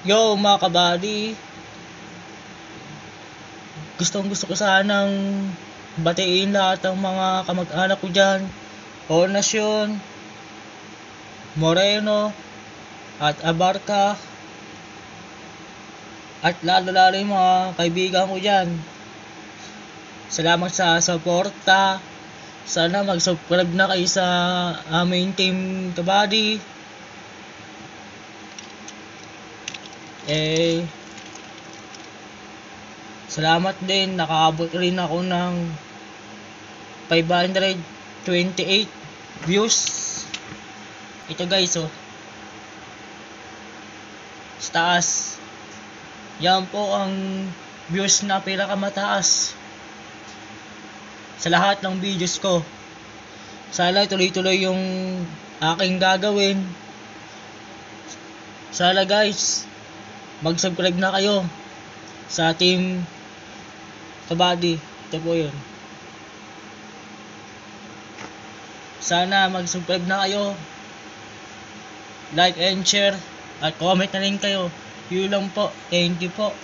Yo mga kabady, gusto ko sanang batiin lahat ng mga kamag-anak ko dyan, Hornacion, Moreno, at Abarca, at lalo yung mga kaibigan ko dyan. Salamat sa suporta. Sana mag-subscribe na kayo sa aming team kabady. Salamat din, nakaabot rin ako ng 528 views. Ito guys, sa taas. Yan po ang views na pinakamataas sa lahat ng videos ko. Sana tuloy-tuloy yung aking gagawin. Sana guys, mag-subscribe na kayo sa team kabady. Ito po yun. Sana mag-subscribe na kayo, like and share, at comment na rin kayo. Yun lang po. Thank you po.